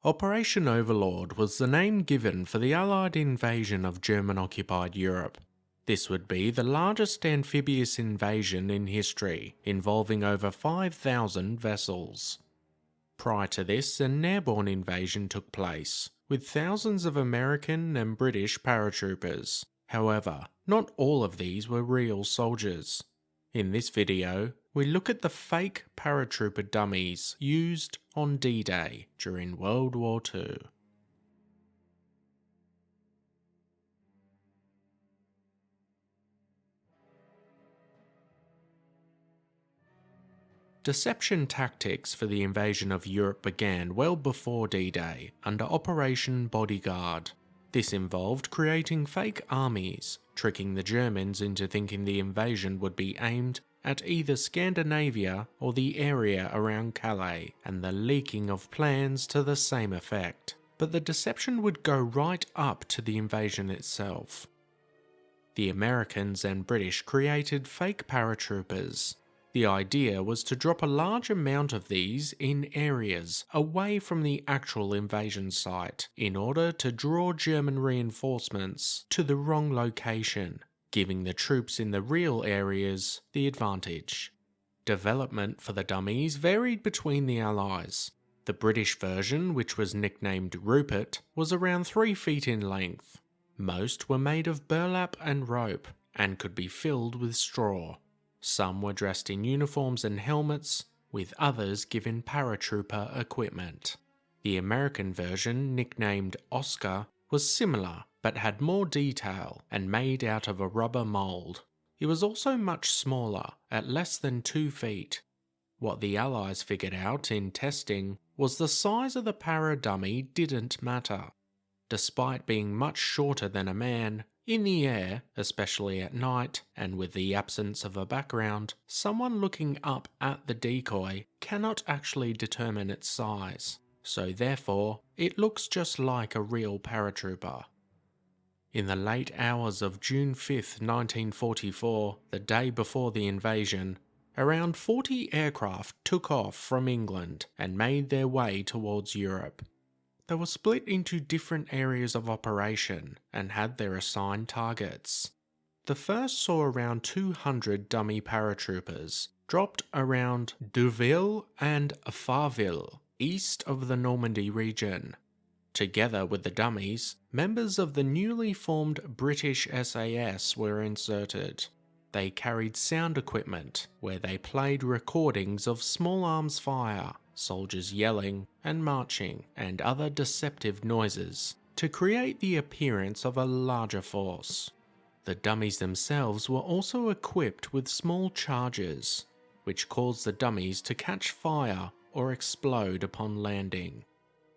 Operation Overlord was the name given for the Allied invasion of German-occupied Europe. This would be the largest amphibious invasion in history, involving over 5,000 vessels. Prior to this, an airborne invasion took place, with thousands of American and British paratroopers. However, not all of these were real soldiers. In this video, we look at the fake paratrooper dummies used on D-Day during World War II. Deception tactics for the invasion of Europe began well before D-Day under Operation Bodyguard. This involved creating fake armies, tricking the Germans into thinking the invasion would be aimed at either Scandinavia or the area around Calais, and the leaking of plans to the same effect. But the deception would go right up to the invasion itself. The Americans and British created fake paratroopers. The idea was to drop a large amount of these in areas away from the actual invasion site in order to draw German reinforcements to the wrong location, giving the troops in the real areas the advantage. Development for the dummies varied between the Allies. The British version, which was nicknamed Rupert, was around 3 feet in length. Most were made of burlap and rope, and could be filled with straw. Some were dressed in uniforms and helmets, with others given paratrooper equipment. The American version, nicknamed Oscar, was similar but had more detail and made out of a rubber mould. It was also much smaller, at less than 2 feet. What the Allies figured out in testing was the size of the para-dummy didn't matter. Despite being much shorter than a man, in the air, especially at night, and with the absence of a background, someone looking up at the decoy cannot actually determine its size, so therefore it looks just like a real paratrooper. In the late hours of June 5th, 1944, the day before the invasion, around 40 aircraft took off from England and made their way towards Europe. They were split into different areas of operation and had their assigned targets. The first saw around 200 dummy paratroopers dropped around Deauville and Farville, east of the Normandy region. Together with the dummies, members of the newly formed British SAS were inserted. They carried sound equipment where they played recordings of small arms fire, soldiers yelling and marching, and other deceptive noises to create the appearance of a larger force. The dummies themselves were also equipped with small charges, which caused the dummies to catch fire or explode upon landing.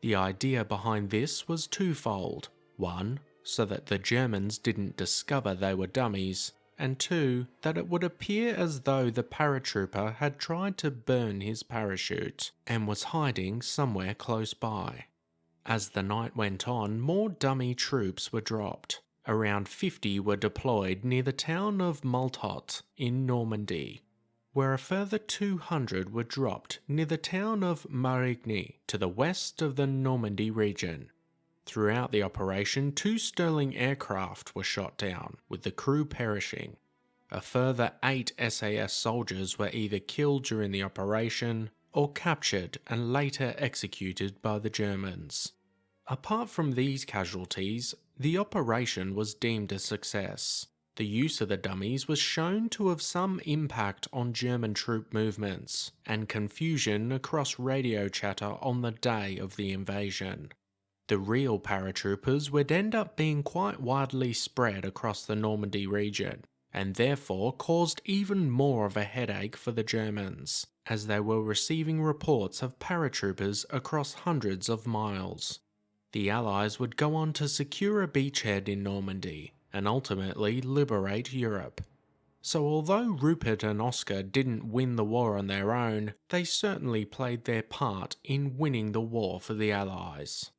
The idea behind this was twofold. One, so that the Germans didn't discover they were dummies, and two, that it would appear as though the paratrooper had tried to burn his parachute and was hiding somewhere close by. As the night went on, more dummy troops were dropped. Around 50 were deployed near the town of Maltot in Normandy, where a further 200 were dropped near the town of Marigny to the west of the Normandy region. Throughout the operation, 2 Sterling aircraft were shot down, with the crew perishing. A further 8 SAS soldiers were either killed during the operation or captured and later executed by the Germans. Apart from these casualties, the operation was deemed a success. The use of the dummies was shown to have some impact on German troop movements and confusion across radio chatter on the day of the invasion. The real paratroopers would end up being quite widely spread across the Normandy region, and therefore caused even more of a headache for the Germans, as they were receiving reports of paratroopers across hundreds of miles. The Allies would go on to secure a beachhead in Normandy, and ultimately liberate Europe. So although Rupert and Oscar didn't win the war on their own, they certainly played their part in winning the war for the Allies.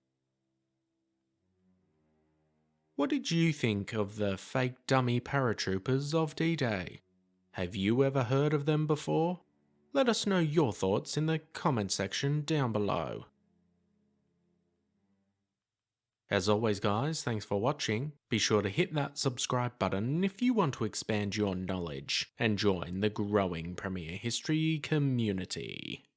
What did you think of the fake dummy paratroopers of D-Day? Have you ever heard of them before? Let us know your thoughts in the comment section down below. As always guys, thanks for watching. Be sure to hit that subscribe button if you want to expand your knowledge and join the growing Premier History community.